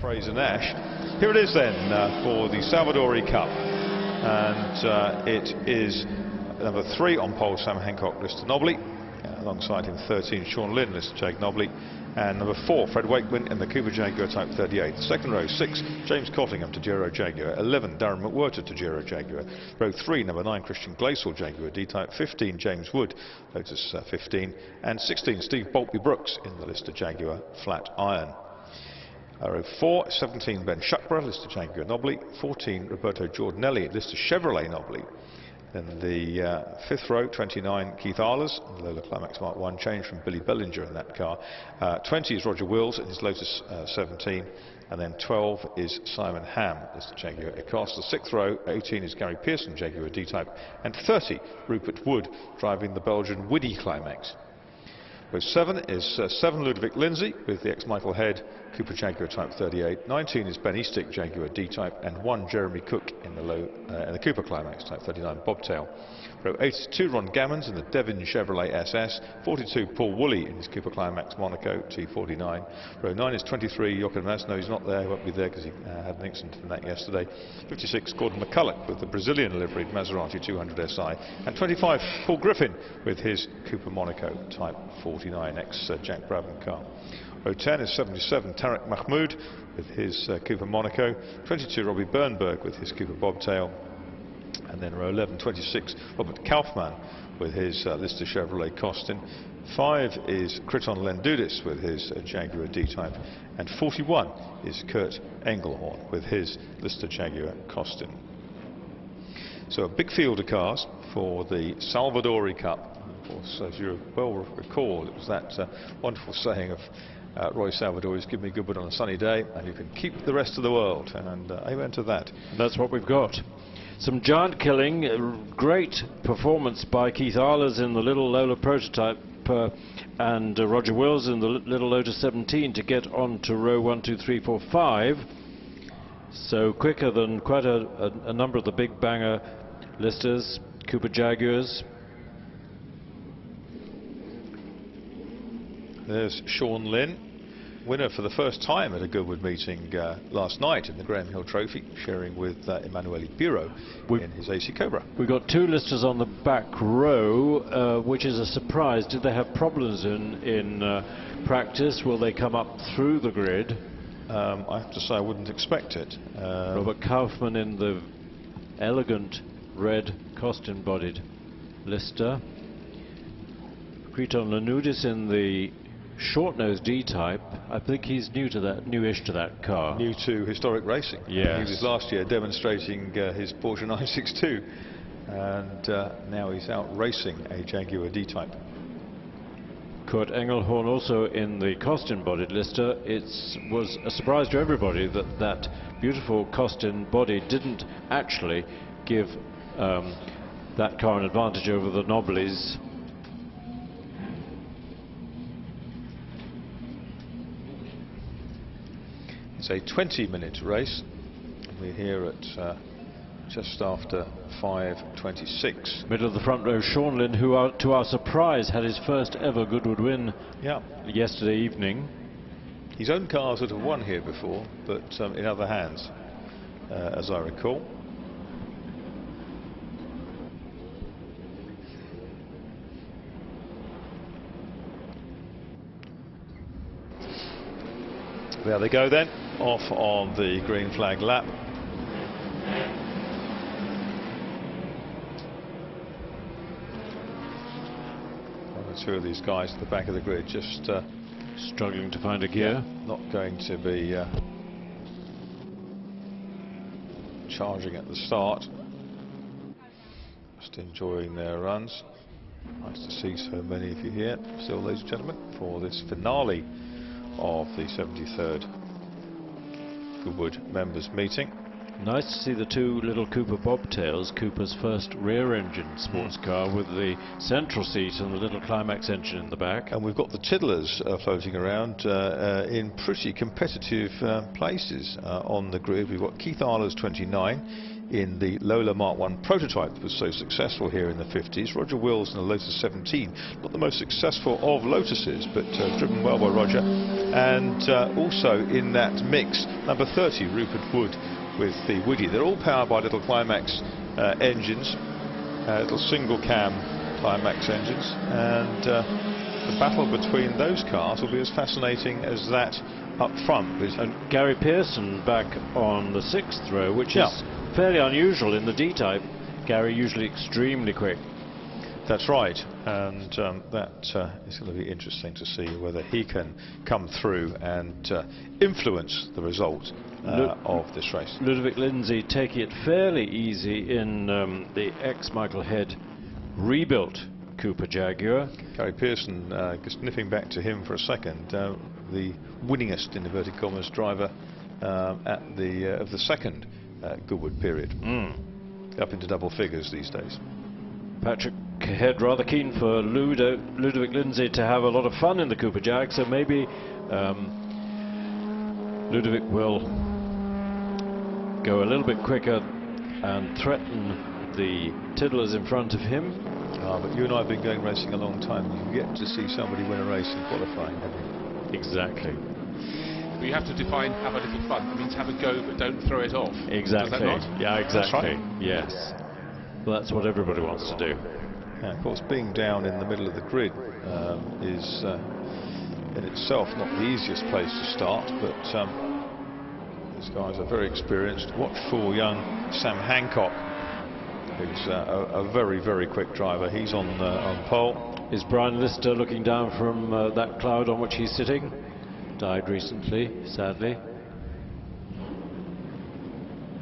Fraser Nash. Here it is then for the Salvadori Cup, and it is number 3 on pole, Sam Hancock, Lister Nobley, alongside him 13 Sean Lynn, Lister Jag Nobley, and number 4 Fred Wakeman in the Cooper Jaguar Type 38. Second row 6 James Cottingham Tajero Jaguar, 11 Darren McWhirter Tajero Jaguar, row 3 number 9 Christian Glaisel Jaguar D Type, 15 James Wood Lotus 15, and 16 Steve Boltby Brooks in the Lister Jaguar Flat Iron. Row 4 17 Ben Shuckborough Lister Jaguar Nobley, 14 Roberto Giordinelli Lister Chevrolet Nobley. Then the 5th row, 29 Keith Arlers, Lola Climax Mark 1, change from Billy Bellinger in that car. 20 is Roger Wills in his Lotus 17, and then 12 is Simon Ham, Lister Jaguar Ecosse. The 6th row, 18 is Gary Pearson Jaguar D-Type, and 30 Rupert Wood driving the Belgian Widdy Climax. Row 7 is 7 Ludovic Lindsay with the ex-Michael Head Cooper Jaguar Type 38. 19 is Ben Eastick Jaguar D-Type, and 1 Jeremy Cook in the Cooper Climax Type 39 Bobtail. Row 8 is 2 Ron Gammons in the Devon Chevrolet SS. 42 Paul Woolley in his Cooper Climax Monaco T49. Row 9 is 23 Jochen Mas. No, he's not there. He won't be there because he had an accident in that yesterday. 56 Gordon McCulloch with the Brazilian liveried Maserati 200 SI, and 25 Paul Griffin with his Cooper Monaco Type 49 ex Jack Brabham car. Row 10 is 77 Tarek Mahmoud with his Cooper Monaco, 22 Robbie Bernberg with his Cooper Bobtail, and then row 11 26 Robert Kaufman with his Lister Chevrolet Costin. 5 is Kriton Lendudis with his Jaguar D-Type, and 41 is Kurt Engelhorn with his Lister Jaguar Costin. So a big field of cars for the Salvadori Cup. Of course, as you well recall, it was that wonderful saying of Roy Salvadori's, "Give me Goodwood on a sunny day and you can keep the rest of the world," and amen to that. That's what we've got. Some giant killing, great performance by Keith Arlers in the little Lola prototype, and Roger Wills in the little Lotus 17 to get on to row 1, 2, 3, 4, 5. So quicker than quite a number of the big banger listers, Cooper Jaguars. There's Sean Lynn, winner for the first time at a Goodwood meeting last night in the Graham Hill Trophy, sharing with Emanuele Biro in his AC Cobra. We've got 2 listers on the back row, which is a surprise. Did they have problems in practice? Will they come up through the grid? I have to say I wouldn't expect it. Robert Kaufman in the elegant red Costin-bodied Lister. Kriton Lendudis in the short-nosed D-Type. I think he's newish to that car. New to historic racing. Yes. He was last year demonstrating his Porsche 962, and now he's out racing a Jaguar D-Type. Kurt Engelhorn also in the Costin-bodied Lister. It was a surprise to everybody that that beautiful Costin body didn't actually give that car an advantage over the Nobleys. It's a 20-minute race. We're here at just after 5:26. Middle of the front row, Sean Lynn, who to our surprise had his first ever Goodwood win yesterday evening. His own cars that have won here before, but in other hands, as I recall. There they go then, off on the green flag lap. One or two of these guys at the back of the grid just struggling to find a gear. Not going to be charging at the start. Just enjoying their runs. Nice to see so many of you here still, ladies and gentlemen, for this finale of the 73rd Goodwood members meeting. Nice to see the 2 little Cooper Bobtails, Cooper's first rear-engine sports car with the central seat and the little Climax engine in the back. And we've got the Tiddlers floating around in pretty competitive places on the grid. We've got Keith Arlers 29 in the Lola Mark 1 prototype that was so successful here in the 50s. Roger Wills in the Lotus 17, not the most successful of Lotuses, but driven well by Roger. And also in that mix, number 30, Rupert Wood with the Woody. They're all powered by little Climax engines, little single cam Climax engines, and the battle between those cars will be as fascinating as that up front. And Gary Pearson back on the 6th row, which is fairly unusual in the D-type. Gary usually extremely quick. That's right, and that is going to be interesting to see whether he can come through and influence the result of this race. Ludovic Lindsay taking it fairly easy in the ex-Michael Head rebuilt Cooper Jaguar. Gary Pearson, just nipping back to him for a second, the winningest, in inverted commas, driver at the second Goodwood period, up into double figures these days. Patrick Head rather keen for Ludovic Lindsay to have a lot of fun in the Cooper Jag, so maybe Ludovic will go a little bit quicker and threaten the Tiddlers in front of him. But you and I have been going racing a long time. You get to see somebody win a race in qualifying, haven't you? Exactly. But you have to define have a little fun. It means have a go, but don't throw it off. Exactly. Does that not? Yeah, exactly. That's right. Yes. Well, that's what everybody wants to do. Yeah, of course, being down in the middle of the grid is in itself not the easiest place to start, but these guys are very experienced. Watchful young Sam Hancock, who's a very, very quick driver. He's on pole. Is Brian Lister looking down from that cloud on which he's sitting? Died recently, sadly.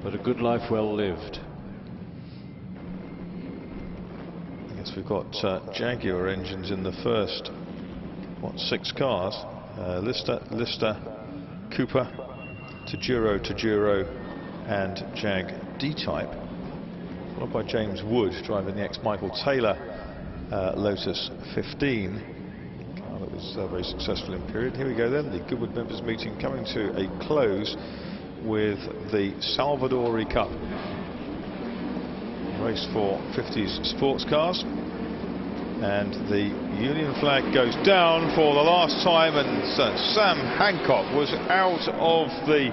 But a good life well lived. I guess we've got Jaguar engines in the first, 6 cars. Lister, Cooper, Tajiro, and Jag D-Type. Followed by James Wood driving the ex-Michael Taylor Lotus 15. Car that was very successful in period. Here we go then, the Goodwood members meeting coming to a close with the Salvadori Cup. Race for 50s sports cars. And the Union flag goes down for the last time, and Sam Hancock was out of the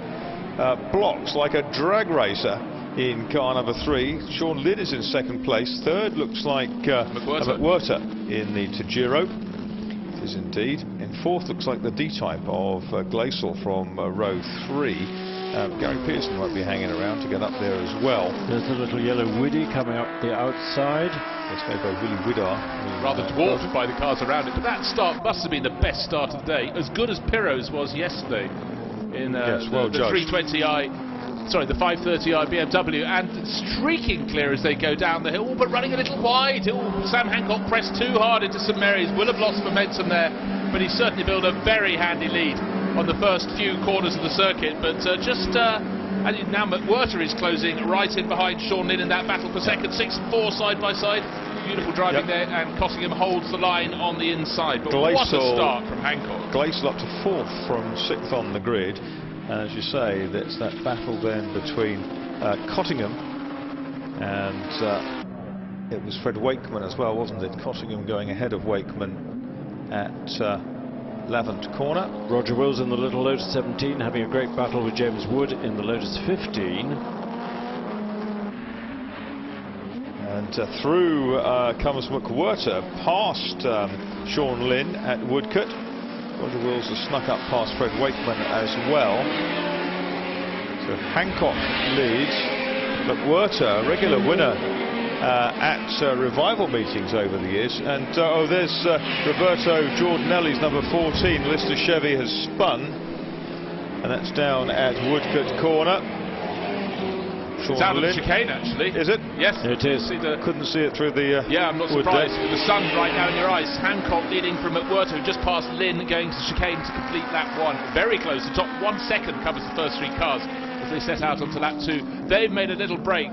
blocks like a drag racer in car number 3. Sean Lynn is in second place. Third looks like McWhirter in the Tajiro. It is indeed. In fourth looks like the D-type of Glacial from row 3. Gary Pearson won't be hanging around to get up there as well. There's a little yellow Woody coming up the outside. It's made by Willie Widar. Rather dwarfed by the cars around it, but that start must have been the best start of the day, as good as Pirro's was yesterday in yes, well the judged. 320i, sorry, the 530i BMW, and streaking clear as they go down the hill, but running a little wide. Sam Hancock pressed too hard into St Mary's, will have lost momentum there, but he certainly built a very handy lead on the first few corners of the circuit, but and now McWhirter is closing right in behind Sean Lynn in that battle for second. 6 and 4 side by side. Beautiful driving there, and Cossingham holds the line on the inside. But what a start from Hancock. Glacial up to 4th from 6th on the grid. And as you say, that's that battle then between Cottingham and it was Fred Wakeman as well, wasn't it? Cottingham going ahead of Wakeman at Lavant Corner. Roger Wills in the little Lotus 17 having a great battle with James Wood in the Lotus 15. And through comes McWhirter past Sean Lynn at Woodcote. Roger Wills has snuck up past Fred Wakeman as well. So Hancock leads. McWhirter, a regular winner at revival meetings over the years. And there's Roberto Giordinelli's number 14. Lister Chevy has spun, and that's down at Woodcote Corner. It's out of the chicane, actually. Is it? Yes. It is. Couldn't see it through the yeah, I'm not surprised. With the sun right now in your eyes. Hancock leading from McWhirter, just past Lynn, going to chicane to complete lap 1. Very close. The top 1 second covers the first 3 cars as they set out onto lap 2. They've made a little break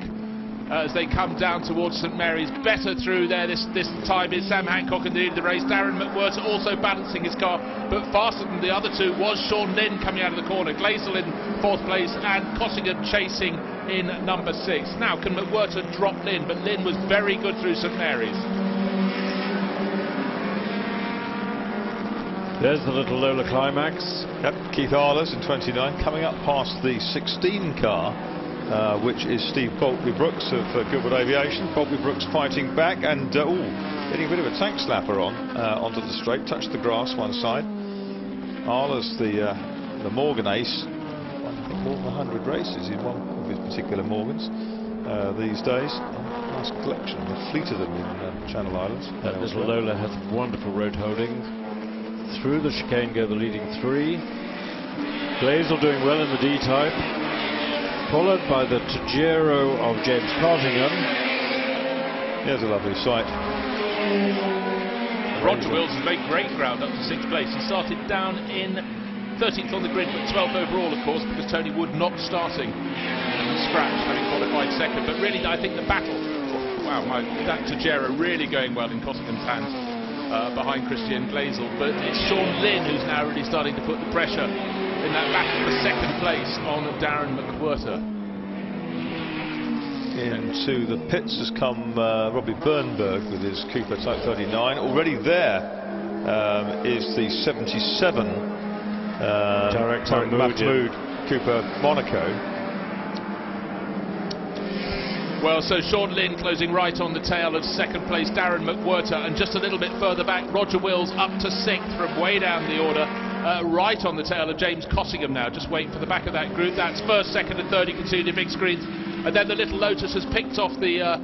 as they come down towards St Mary's. Better through there this time is Sam Hancock in the lead of the race. Darren McWhirter also balancing his car, but faster than the other two was Sean Lynn coming out of the corner. Glacial in 4th place, and Cossingham chasing in number 6. Now, can McWhirter drop Lynn? But Lynn was very good through St Mary's. There's the little Lola climax. Yep, Keith Arlers in 29, coming up past the 16 car, which is Steve Boltley-Brooks of Goodwood Aviation. Boltley-Brooks fighting back and getting a bit of a tank slapper onto the straight, touched the grass one side. Arlers, the Morgan ace, I think more than 100 races in one of his particular Morgans these days. Nice collection, a fleet of them in Channel Islands. That little Lola has wonderful road holding. Through the chicane go the leading 3. Glazel doing well in the D-type, followed by the Tagero of James Cottingham. Here's a lovely sight. Roger Wills has made great ground up to 6th place. He started down in 13th on the grid, but 12th overall, of course, because Tony Wood not starting. Scratch, having qualified 2nd. But really, I think the battle, wow, that Tagero really going well in Cottingham's hands. Behind Christian Glazel, but it's Sean Lynn who's now really starting to put the pressure in that battle for 2nd place on Darren McWhirter. Into the pits has come Robbie Bernberg with his Cooper Type 39. Already there is the 77 Tarek Mahmood Cooper Monaco. Well, so Sean Lynn closing right on the tail of 2nd place Darren McWhirter, and just a little bit further back Roger Wills up to 6th from way down the order, right on the tail of James Cottingham now, just waiting for the back of that group. That's 1st, 2nd and 3rd, you can see the big screens, and then the little Lotus has picked off the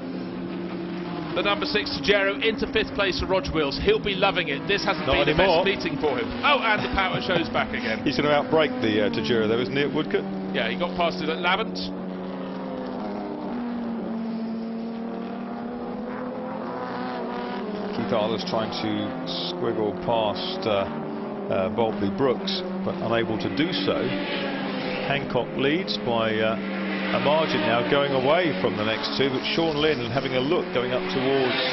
number 6 Tagero into 5th place for Roger Wills. He'll be loving it. This hasn't been the best meeting for him. Oh, and the power shows back again. He's going to outbrake the Tagero though, isn't he, at Woodcote? Yeah, he got past it at Lavant. Keith Arlers trying to squiggle past Boltley-Brooks, but unable to do so. Hancock leads by a margin now, going away from the next 2, but Sean Lynn having a look going up towards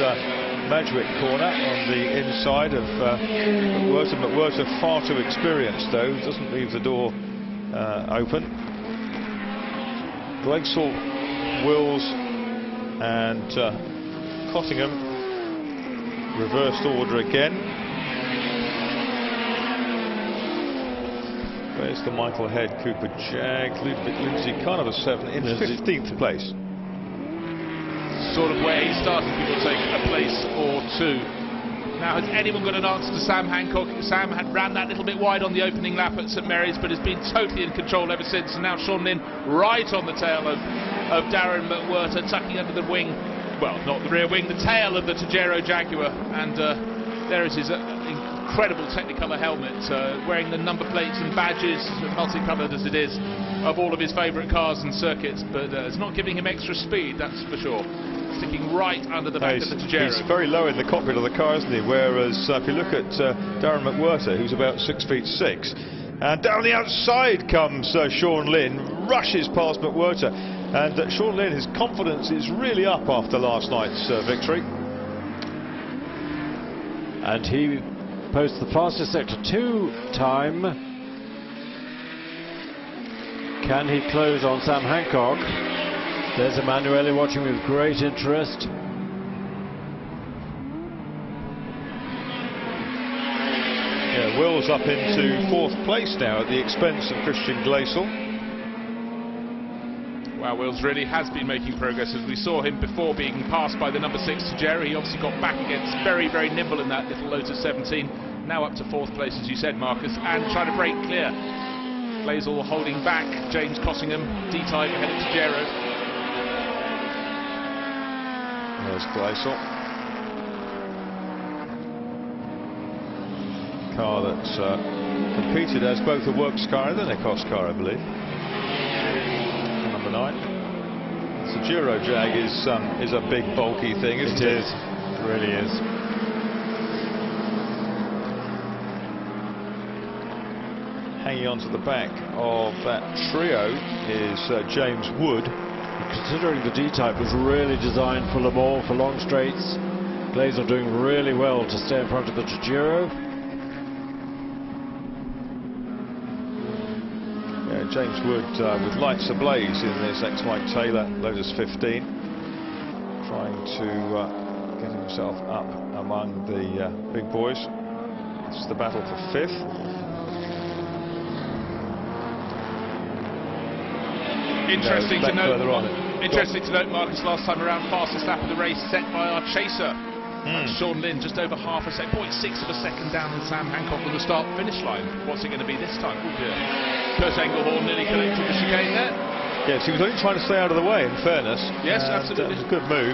Madgwick corner on the inside of McWhirter. McWhirter far too experienced though, doesn't leave the door open. Glazel, Wills and Cottingham reversed order again. There's the Michael Head Cooper Jag. Ludwig Lindsay, kind of a 7 in 15th place. Sort of where he started, people take a place or 2. Now, has anyone got an answer to Sam Hancock? Sam had ran that little bit wide on the opening lap at St Mary's, but has been totally in control ever since. And now Sean Lynn right on the tail of Darren McWhirter, tucking under the wing. Well, not the rear wing, the tail of the Tagero Jaguar, and there is his incredible Technicolor helmet, wearing the number plates and badges, multicoloured as it is, of all of his favourite cars and circuits, but it's not giving him extra speed, that's for sure. Sticking right under the back of the Tagero. He's very low in the cockpit of the car, isn't he? Whereas if you look at Darren McWhirter, who's about 6'6", and down the outside comes Sean Lynn, rushes past McWhirter. And Sean Lynn, his confidence is really up after last night's victory. And he posts the fastest Sector 2 time. Can he close on Sam Hancock? There's Emanuele watching with great interest. Yeah, Will's up into 4th place now at the expense of Christian Glazel. Wow, Wills really has been making progress, as we saw him before being passed by the number 6 Tagero. He obviously got back against very, very nimble in that little Lotus 17. Now up to 4th place, as you said, Marcus, and trying to break clear. Glazel holding back James Cottingham, D-type ahead of Tagero. There's Glazel. Car that's competed as both a works car and a Nicos car, I believe. Number 9. The Tagero Jag is a big bulky thing, isn't it? It is. It really is. Hanging on to the back of that trio is James Wood. Considering the D-type was really designed for Le Mans, for long straights, Glazel doing really well to stay in front of the Tagero. James Wood with lights ablaze in this ex-Mike Taylor Lotus 15, trying to get himself up among the big boys. It's the battle for 5th. Interesting to note, Marcus, last time around, fastest lap of the race set by our chaser. Sean Lynn, just over half a second, 0.6 of a second down than Sam Hancock on the start-finish line. What's it going to be this time? Oh dear. Kurt Engelhorn nearly collected the chicane there. Yes, he was only trying to stay out of the way, in fairness. Yes, absolutely. It was a good move.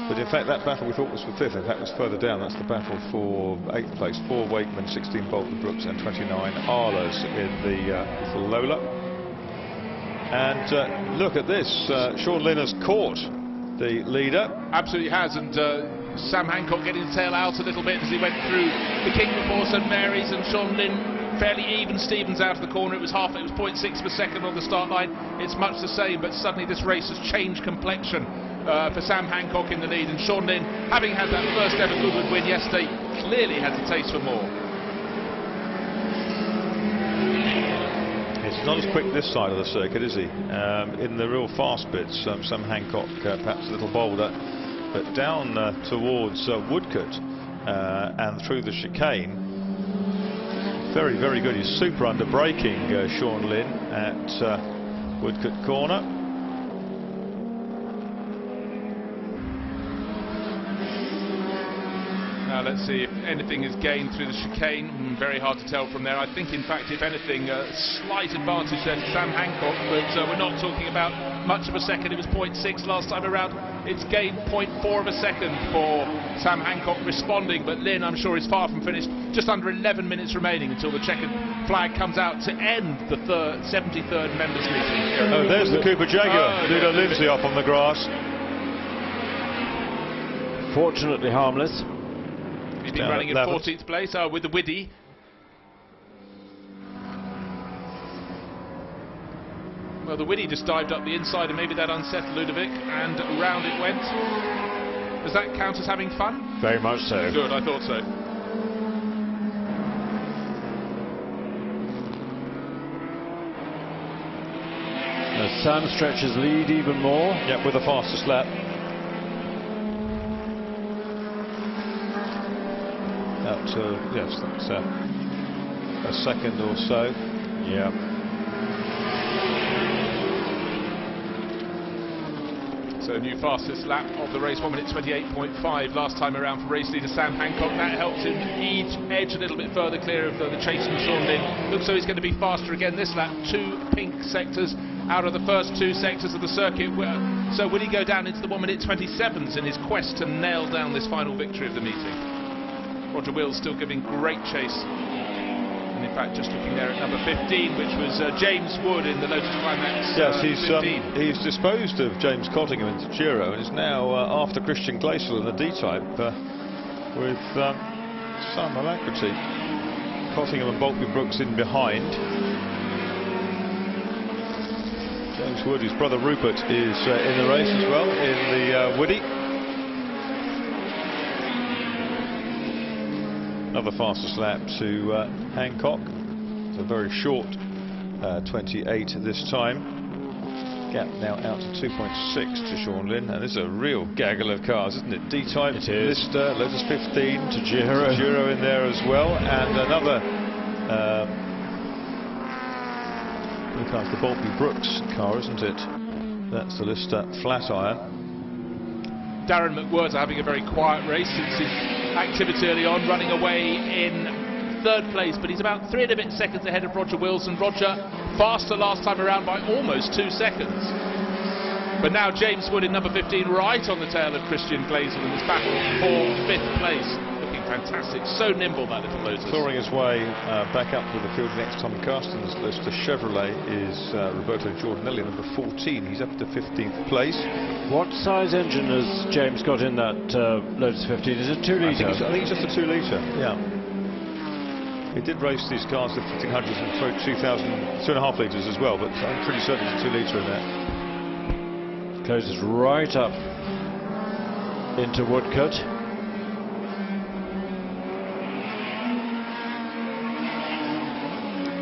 But in fact, that battle we thought was for 5th, in fact, was further down. That's the battle for 8th place. 4 Wakeman, 16 Bolton Brooks, and 29 Arlers in the little Lola. And look at this, Sean Lynn has caught the leader. Absolutely has, and Sam Hancock getting his tail out a little bit as he went through the King before St Mary's, and Sean Lynn fairly even Stevens out of the corner. It was 0.6 of a second on the start line. It's much the same, but suddenly this race has changed complexion for Sam Hancock in the lead, and Sean Lynn, having had that first ever Goodwood win yesterday, clearly has a taste for more. He's not as quick this side of the circuit, is he? In the real fast bits, Sam Hancock perhaps a little bolder, but down towards Woodcote and through the chicane, very, very good. He's super under braking, Sean Lynn, at Woodcote corner. Now let's see if anything is gained through the chicane. Very hard to tell from there. I think, in fact, if anything, a slight advantage there to Sam Hancock, but we're not talking about much of a second. It was 0.6 last time around. It's gained 0.4 of a second for Sam Hancock responding, but Lynn, I'm sure, is far from finished. Just under 11 minutes remaining until the checkered flag comes out to end the 73rd members meeting. Oh, there's the Cooper Jaguar. Ludo Lindsay off on the grass. Fortunately harmless. He's been running in 14th place with the Widdy. Well, the Widdy just dived up the inside, and maybe that unsettled Ludovic, and round it went. Does that count as having fun? Very much so. Good, I thought so. As Sam stretches lead even more. Yep, with the fastest lap. Yes, that's a second or so. Yeah. So new fastest lap of the race, 1 minute 28.5 last time around for race leader Sam Hancock. That helps him edge a little bit further clear of the chase from Sean Lynn. Looks so he's going to be faster again this lap. 2 pink sectors out of the first 2 sectors of the circuit. So will he go down into the 1 minute 27s in his quest to nail down this final victory of the meeting? Roger Wills still giving great chase, and in fact just looking there at number 15, which was James Wood in the Lotus Climax. Yes, he's disposed of James Cottingham into Giro and is now after Christian Glacial in the D-type with some alacrity. Cottingham and Bolton Brooks in behind. James Wood, his brother Rupert, is in the race as well in the Woody. Another fastest lap to Hancock. It's a very short 28 this time. Gap now out to 2.6 to Sean Lynn, and this is a real gaggle of cars, isn't it? D-type, Lister, Lotus 15, to Giro in there as well, and another. Look at the Bolton Brooks car, isn't it? That's the Lister flat iron. Darren McWhirter having a very quiet race since his activity early on, running away in 3rd place, but he's about 3 and a bit seconds ahead of Roger Wilson. Roger faster last time around by almost 2 seconds. But now James Wood in number 15 right on the tail of Christian Glacial in this battle for 5th place. Looking fantastic, so nimble that little Lotus. Clawing his way back up with the field next Tom Carston's list. The Chevrolet is Roberto Giordinelli, number 14. He's up to 15th place. What size engine has James got in that Lotus 15? Is it 2 litre? I think it's just a 2 litre, yeah. He did race these cars, the 1500s, and 2.5 litres as well, but I'm pretty certain it's a 2 litre in there. Closes right up into Woodcote.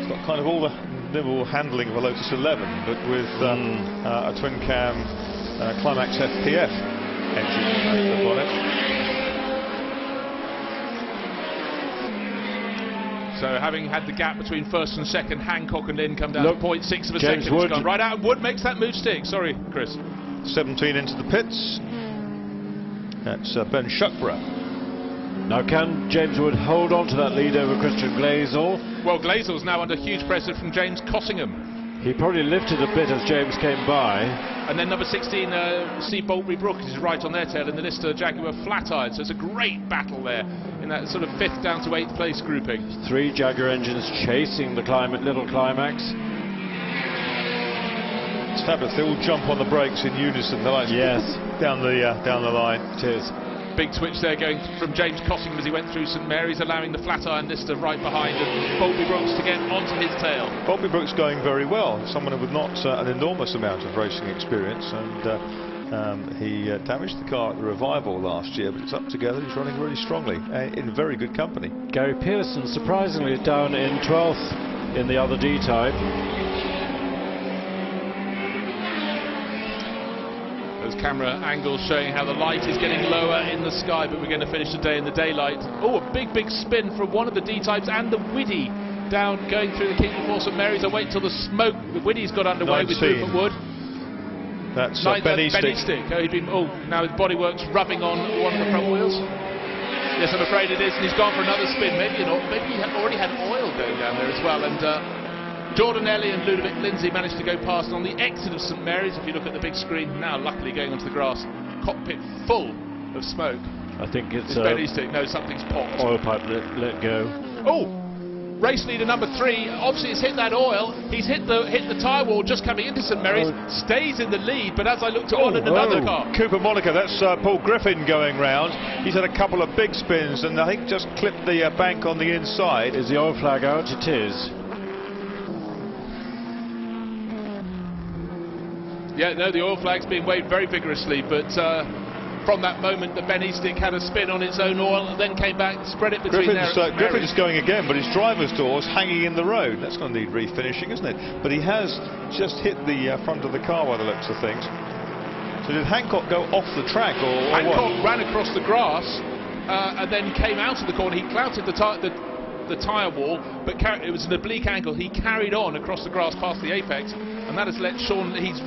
It's got kind of all the nibble handling of a Lotus 11, but with a twin cam Climax FPF engine upon it. So having had the gap between first and second, Hancock and Lynn come down to 0.6 of a James second. Wood. It's gone right out, and Wood makes that move stick. Sorry, Chris. 17 into the pits. That's Ben Shuckborough. Now can James Wood hold on to that lead over Christian Glazel? Well, Glazel's now under huge pressure from James Cossingham. He probably lifted a bit as James came by. And then number 16, C. Boltbury Brook, is right on their tail in the Lister Jaguar Flatiron. So it's a great battle there in that sort of 5th down to 8th place grouping. 3 Jaguar engines chasing the little Climax. It's fabulous. They all jump on the brakes in unison. They're like down the line. It is. Big switch there going from James Cossingham as he went through St Mary's, allowing the Flatiron Lister right behind, and Boltbury Brooks to get onto his tail. Boltbury Brooks going very well. Someone with not an enormous amount of racing experience, and he damaged the car at the Revival last year, but it's up together. He's running really strongly in very good company. Gary Pearson surprisingly down in 12th in the other D-type. Camera angles showing how the light is getting lower in the sky, but we're going to finish the day in the daylight. Oh, a big spin from one of the D-types and the Widdy down going through the King before St Mary's. I wait till the smoke. The Widdy's got underway 19. with Rupert Wood. That's Ben Eastick. Now his bodywork's rubbing on one of the front wheels. Yes, I'm afraid it is, and he's gone for another spin. Maybe he already had oil going down there as well. And Jordan Ellie and Ludovic Lindsay managed to go past on the exit of St Mary's. If you look at the big screen now, luckily going onto the grass, cockpit full of smoke. I think it's Ben Eastick. No, something's popped. Oil pipe let go. Oh, race leader number 3. Obviously, it's hit that oil. He's hit the tyre wall just coming into St Mary's. Stays in the lead, but as I looked on in another car. Cooper Monaco. That's Paul Griffin going round. He's had a couple of big spins, and I think just clipped the bank on the inside. Is the oil flag out? It is. Yeah, no, the oil flag's being waved very vigorously, but from that moment the Ben Eastick had a spin on its own oil and then came back, spread it between Griffin's going again, but his driver's door's hanging in the road. That's going to need refinishing, isn't it? But he has just hit the front of the car by the looks of things. So did Hancock go off the track or Hancock what? ran across the grass and then came out of the corner. He clouted the tyre wall, but it was an oblique angle. He carried on across the grass past the apex, and that has let Sean. He's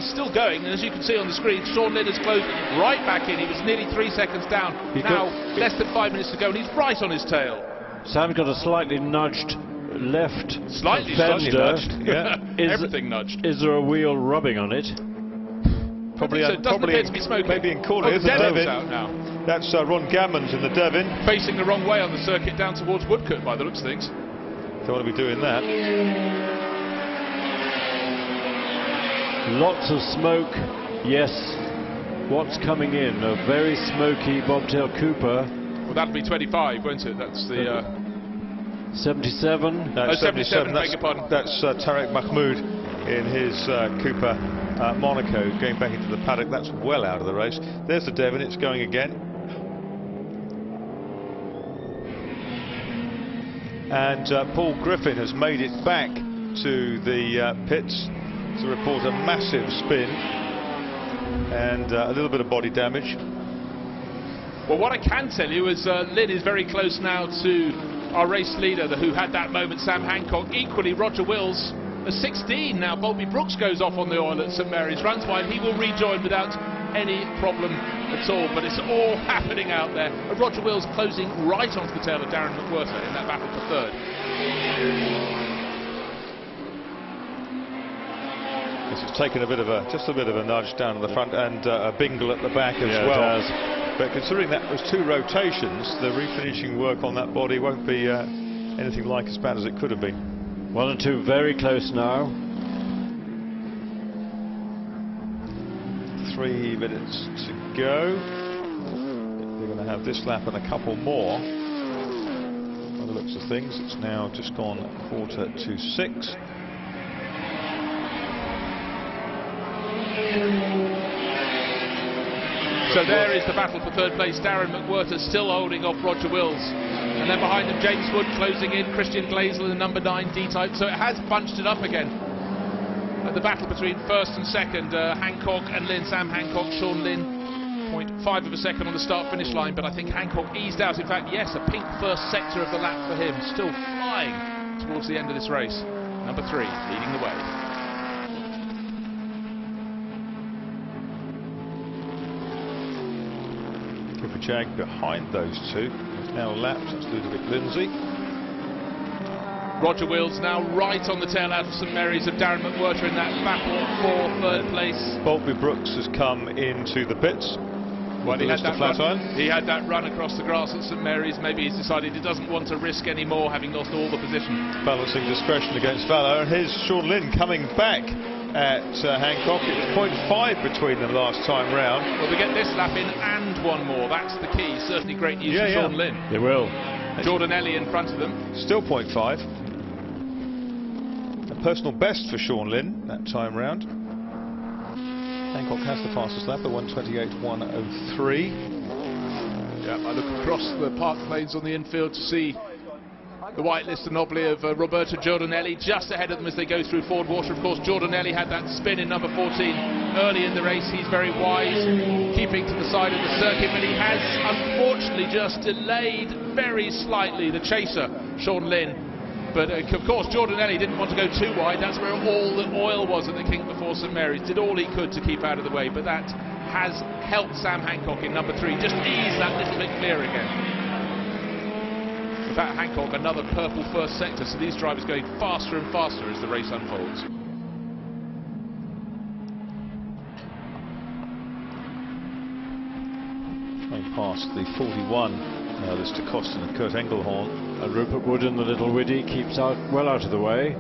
still going, and as you can see on the screen, Sean Lynn has closed right back in. He was nearly 3 seconds down. Less than 5 minutes to go, and he's right on his tail. Sam's got a slightly nudged left slightly fender. nudged. Yeah. Everything nudged. Is there a wheel rubbing on it? Probably, so. It doesn't appear to be smoking. Maybe in corner. The Devon's out now. That's Ron Gammons in the Devon. Facing the wrong way on the circuit down towards Woodcote by the looks of things. Don't want to be doing that. Lots of smoke. Yes. What's coming in? A very smoky Bobtail Cooper. Well, that'll be 25, won't it? That's the 77. That's 77. Beg your pardon. That's Tarek Mahmoud in his Cooper Monaco going back into the paddock. That's well out of the race. There's the Devon. It's going again. And Paul Griffin has made it back to the pits to report a massive spin and a little bit of body damage. Well, what I can tell you is Lynn is very close now to our race leader who had that moment, Sam Hancock. Equally, Roger Wills, a 16 now. Boltbury Brooks goes off on the oil at St Mary's, runs wide. He will rejoin without any problem at all, but it's all happening out there. And Roger Wills closing right onto the tail of Darren McWhirter in that battle for third. This has taken just a bit of a nudge down to the front and a bingle at the back as well. It has. But considering that was 2 rotations, the refinishing work on that body won't be anything like as bad as it could have been. 1 and 2 very close now. 3 minutes to go. They're going to have this lap and a couple more. By the looks of things, it's now just gone 5:45. So there is the battle for third place. Darren McWhirter still holding off Roger Wills. And then behind them, James Wood closing in, Christian Glazel in the number 9 D-type. So it has bunched it up again. The battle between first and second, Hancock and Lynn. Sam Hancock, Sean Lynn, 0.5 of a second on the start-finish line, but I think Hancock eased out. In fact, yes, a pink first sector of the lap for him. Still flying towards the end of this race. Number 3, leading the way. Jag behind those two. Now lapped. That's Ludovic Lindsay. Roger Wills now right on the tail out of St Mary's of Darren McWhirter in that battle for third place. Boltby Brooks has come into the pits. Well, he had that run across the grass at St Mary's. Maybe he's decided he doesn't want to risk any more, having lost all the position. Balancing discretion against valour, and here's Sean Lynn coming back at Hancock. It was 0.5 between them last time round. Well, they get this lap in and one more. That's the key. Certainly great news for Sean Lynn. They will. Jordan Ellie in front of them. Still 0.5. A personal best for Sean Lynn that time round. Hancock has the fastest lap at 1:28.103. Yeah, I look across the Park Plains on the infield to see the white list and obly of Roberto Giordanelli just ahead of them as they go through Ford Water. Of course, Giordanelli had that spin in number 14 early in the race. He's very wise, keeping to the side of the circuit, but he has unfortunately just delayed very slightly the chaser, Sean Lynn. But of course, Giordanelli didn't want to go too wide. That's where all the oil was at the King before St Mary's. Did all he could to keep out of the way, but that has helped Sam Hancock in number 3 just ease that little bit clear again. In fact, Hancock, another purple first sector, so these drivers going faster and faster as the race unfolds. Trying past the 41. There's De Costin and Kurt Engelhorn. And Rupert Wood in the little Widdy keeps well out of the way.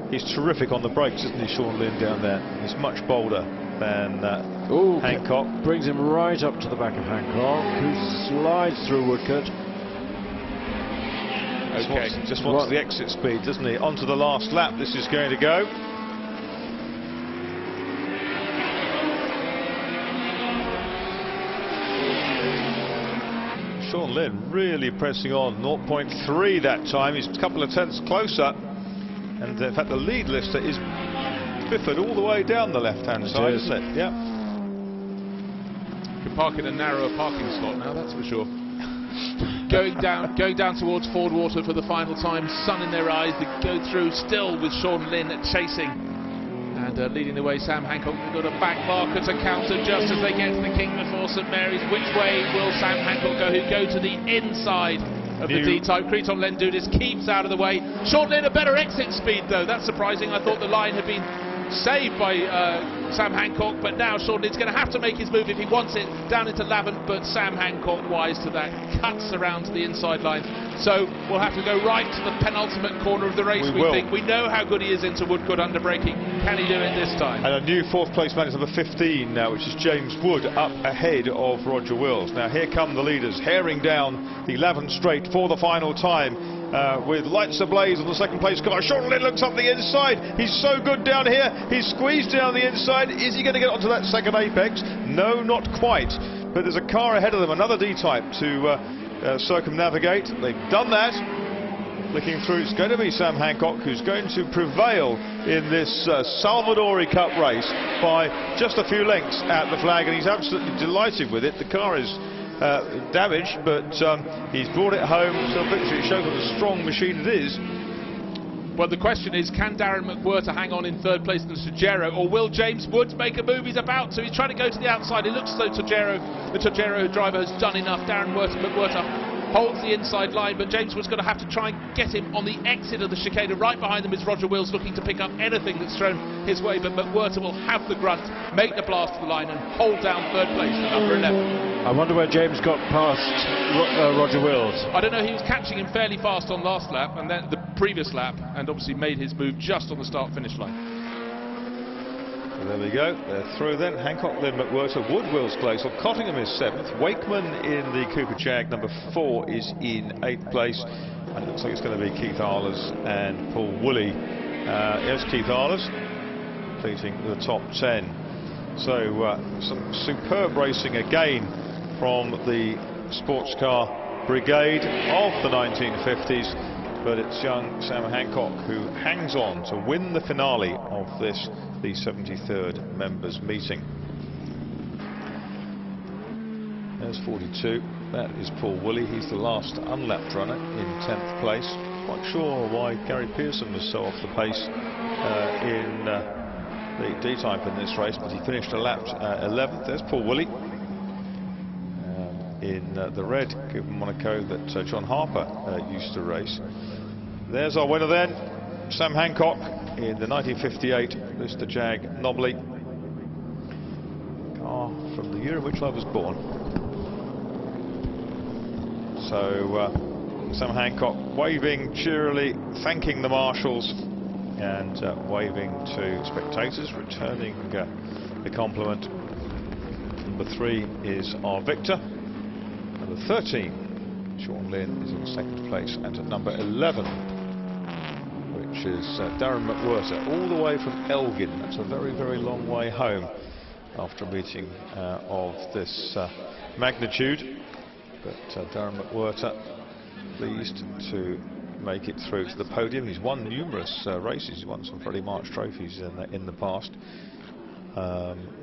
He's terrific on the brakes, isn't he, Sean Lynn, down there? He's much bolder than Hancock. Brings him right up to the back of Hancock, who slides through Woodcote. Just wants the exit speed, doesn't he? Onto the last lap this is going to go. Sean Lynn really pressing on, 0.3 that time. He's a couple of tenths closer. And in fact, the lead lister is biffered all the way down the left-hand side, isn't it? Yeah. You can park in a narrower parking slot now, that's for sure. going down towards Ford Water for the final time. Sun in their eyes. They go through still with Sean Lynn chasing. And leading the way, Sam Hancock. They've got a back marker to counter just as they get to the King before St Mary's. Which way will Sam Hancock go? Who go to the inside of the D-type? Creton Lendudis keeps out of the way. Sean Lynn a better exit speed though. That's surprising. I thought the line had been saved by Sam Hancock, but now Sean Lynn's going to have to make his move if he wants it down into Lavant, but Sam Hancock, wise to that, cuts around to the inside line. So we'll have to go right to the penultimate corner of the race. We think we know how good he is into Woodcote under braking. Can he do it this time? And a new 4th place man is number 15 now, which is James Wood, up ahead of Roger Wills. Now here come the leaders, herring down the Lavant straight for the final time. With lights ablaze on the 2nd place car. Sean Lynn looks up the inside. He's so good down here. He's squeezed down the inside. Is he going to get onto that 2nd apex? No, not quite. But there's a car ahead of them, another D-type to circumnavigate. They've done that. Looking through, it's going to be Sam Hancock who's going to prevail in this Salvadori Cup race by just a few lengths at the flag, and he's absolutely delighted with it. The car is damaged, but he's brought it home. So victory. It shows what a strong machine it is. Well, the question is, can Darren McWhirter hang on in 3rd place in the Togero, or will James Woods make a move? He's about to. He's trying to go to the outside. It looks as though the Togero driver has done enough. Darren McWhirter holds the inside line, but James Woods going to have to try and get him on the exit of the chicane. Right behind them is Roger Wills, looking to pick up anything that's thrown his way, but McWhirter will have the grunt, make the blast to the line and hold down 3rd place to number 11. I wonder where James got past Roger Wills. I don't know, he was catching him fairly fast on last lap and then the previous lap, and obviously made his move just on the start-finish line. There we go, they're through then. Hancock, Lynn, McWhirter, Wood, Wills, Glazel. Cottingham is 7th. Wakeman in the Cooper Jag, number 4, is in 8th place. And it looks like it's going to be Keith Arlers and Paul Woolley. Here's Keith Arlers, completing the top 10. So some superb racing again from the sports car brigade of the 1950s, but it's young Sam Hancock who hangs on to win the finale of the 73rd members meeting. There's 42. That is Paul Woolley. He's the last unlapped runner in 10th place. Quite sure why Gary Pearson was so off the pace in the D-type in this race, but he finished a lap 11th. There's Paul Woolley in the red Coupe Monaco that John Harper used to race. There's our winner then, Sam Hancock in the 1958 Mr. Jag Nobly, car from the year in which I was born. So Sam Hancock waving cheerily, thanking the marshals and waving to spectators, returning the compliment. Number 3 is our victor. Number 13, Sean Lynn, is in second place, and at number 11, which is Darren McWhirter, all the way from Elgin. That's a very, very long way home after a meeting of this magnitude. But Darren McWhirter pleased to make it through to the podium. He's won numerous races. He's won some Freddie March trophies in the past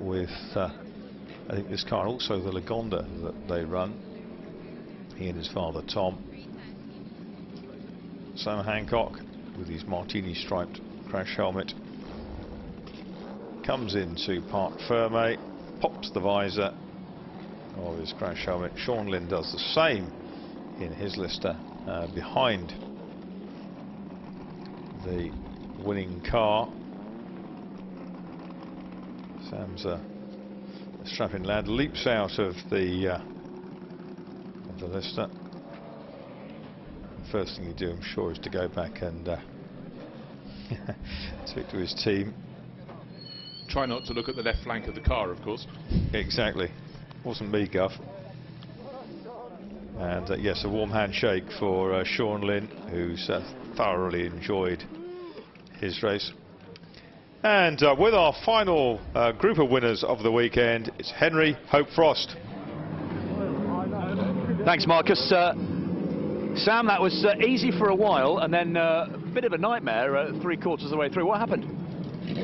with I think this car, also the Lagonda that they run. He and his father Tom. Sam Hancock with his martini striped crash helmet comes into Parc Ferme, pops the visor of his crash helmet. Sean Lynn does the same in his Lister behind the winning car. Sam's a strapping lad, leaps out of the Lister. First thing you do, I'm sure, is to go back and speak to his team. Try not to look at the left flank of the car, of course. Exactly. Wasn't me, Guff. And yes, a warm handshake for Sean Lynn, who's thoroughly enjoyed his race. And with our final group of winners of the weekend, it's Henry Hope Frost. Thanks, Marcus. Sam, that was easy for a while, and then a bit of a nightmare 3/4 of the way through. What happened?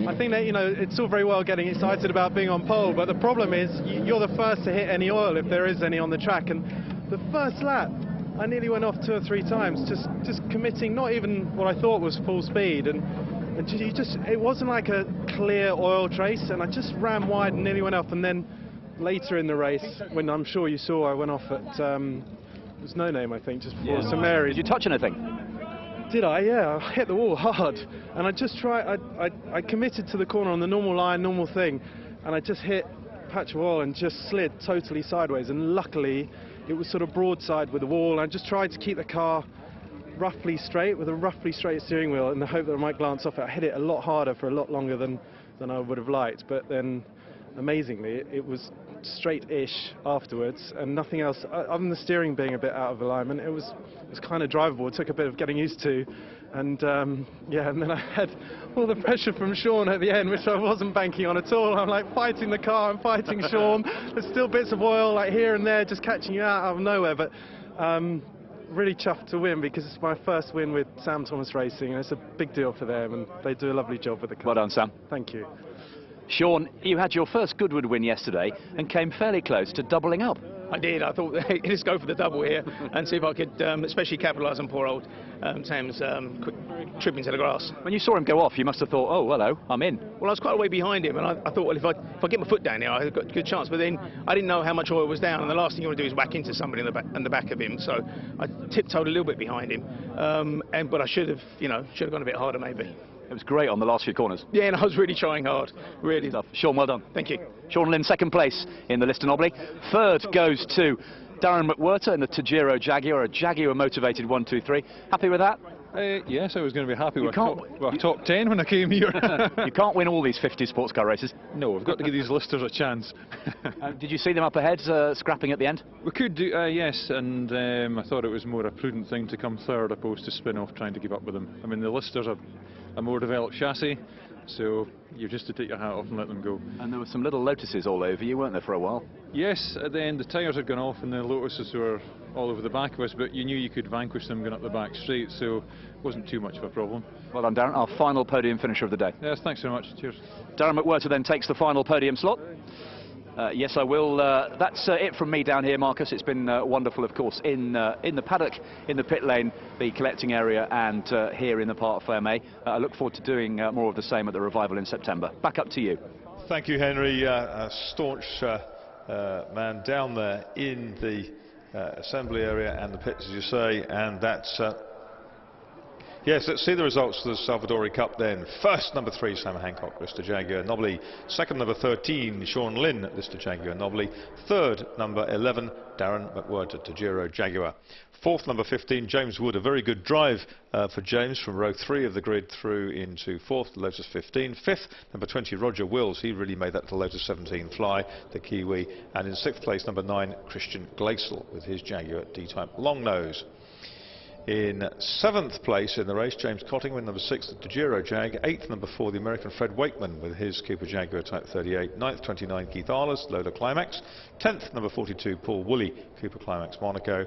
I think that, you know, it's all very well getting excited about being on pole, but the problem is you're the first to hit any oil, if there is any on the track. And the first lap, I nearly went off 2 or 3 times, just committing not even what I thought was full speed, and it wasn't like a clear oil trace, and I just ran wide and nearly went off. And then later in the race, when I'm sure you saw, I went off at it was No Name, I think, just before St Mary's. Did you touch anything? Did I? Yeah, I hit the wall hard, and I just tried. I committed to the corner on the normal line, normal thing, and I just hit a patch of oil and just slid totally sideways. And luckily, it was sort of broadside with the wall. And I just tried to keep the car roughly straight with a roughly straight steering wheel in the hope that I might glance off it. I hit it a lot harder for a lot longer than I would have liked, but then amazingly it was straight-ish afterwards, and nothing else other than the steering being a bit out of alignment. It was kind of drivable. It took a bit of getting used to, and yeah, and then I had all the pressure from Sean at the end, which I wasn't banking on at all. I'm like fighting the car and fighting Sean. There's still bits of oil like here and there just catching you out of nowhere, but really chuffed to win because it's my first win with Sam Thomas Racing, and it's a big deal for them, and they do a lovely job with the car. Well done, Sam. Thank you. Sean, you had your first Goodwood win yesterday and came fairly close to doubling up. I did. I thought, let's go for the double here and see if I could especially capitalise on poor old Sam's quick trip into the grass. When you saw him go off, you must have thought, oh, hello, I'm in. Well, I was quite a way behind him, and I thought, well, if I get my foot down here, I've got a good chance. But then I didn't know how much oil was down, and the last thing you want to do is whack into somebody in the back of him. So I tiptoed a little bit behind him, but I should have gone a bit harder maybe. It was great on the last few corners. Yeah, and I was really trying hard, really. Sean, well done. Thank you. Sean Lynn, second place in the Lister Nobly. Third goes to Darren McWhirter in the Tajiro Jaguar, a Jaguar motivated 1-2-3. Happy with that? Yes, I was going to be happy with top 10 when I came here. You can't win all these 50 sports car races. No, we've got to give these listers a chance. Did you see them up ahead, scrapping at the end? We could do, yes, and I thought it was more a prudent thing to come third opposed to spin off trying to keep up with them. I mean, the listers are a more developed chassis, so you're just to take your hat off and let them go. And there were some little Lotuses all over you, weren't there, for a while? Yes, at the end the tyres had gone off and the Lotuses were all over the back of us, but you knew you could vanquish them going up the back straight, so it wasn't too much of a problem. Well done, Darren. Our final podium finisher of the day. Yes, thanks very much. Cheers. Darren McWhirter then takes the final podium slot. Yes, I will. That's it from me down here, Marcus. It's been wonderful, of course, in the paddock, in the pit lane, the collecting area, and here in the Parc Fermé. I look forward to doing more of the same at the revival in September. Back up to you. Thank you, Henry. A staunch man down there in the assembly area and the pits, as you say, and that's... Yes, let's see the results of the Salvadori Cup then. First, number 3, Sam Hancock, Lister Jaguar Nobly. Second, number 13, Sean Lynn, Lister Jaguar Nobly. Third, number 11, Darren McWhirter, Tajiro Jaguar. Fourth, number 15, James Wood. A very good drive for James from row 3 of the grid through into fourth, Lotus 15. Fifth, number 20, Roger Wills. He really made that to Lotus 17 fly, the Kiwi. And in sixth place, number 9, Christian Glacial with his Jaguar D-Type long nose. In seventh place in the race, James Cottington, number 6, the Tajiro Jag. Eighth, number 4, the American Fred Wakeman with his Cooper Jaguar Type 38. Ninth, 29, Keith Arles, Lola Climax. 10th, number 42, Paul Woolley, Cooper Climax Monaco.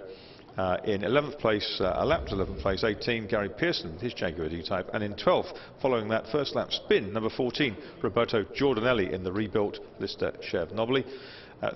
In 11th place, a lap to 11th place, 18, Gary Pearson with his Jaguar D-Type. And in 12th, following that first lap spin, number 14, Roberto Giordanelli in the rebuilt Lister Chev Nobly.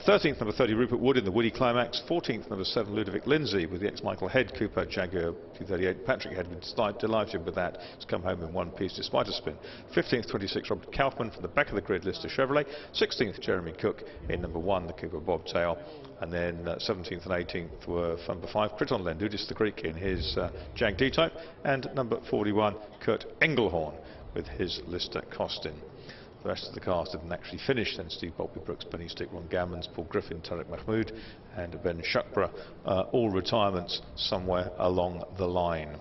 13th, number 30, Rupert Wood in the Woody Climax. 14th, number 7, Ludovic Lindsay with the ex-Michael Head Cooper Jaguar 238. Patrick Head was delighted with that. He's come home in one piece despite a spin. 15th, 26, Robert Kaufman from the back of the grid, Lister Chevrolet. 16th, Jeremy Cook in number 1, the Cooper Bobtail. And then 17th and 18th were number 5, Criton Lendudis the Greek in his Jag D-Type. And number 41, Kurt Engelhorn with his Lister Costin. The rest of the cars didn't actually finish. Then Steve Bolby Brooks, Benny Stick, Ron Gammons, Paul Griffin, Tarek Mahmood and Ben Shukbra, all retirements somewhere along the line.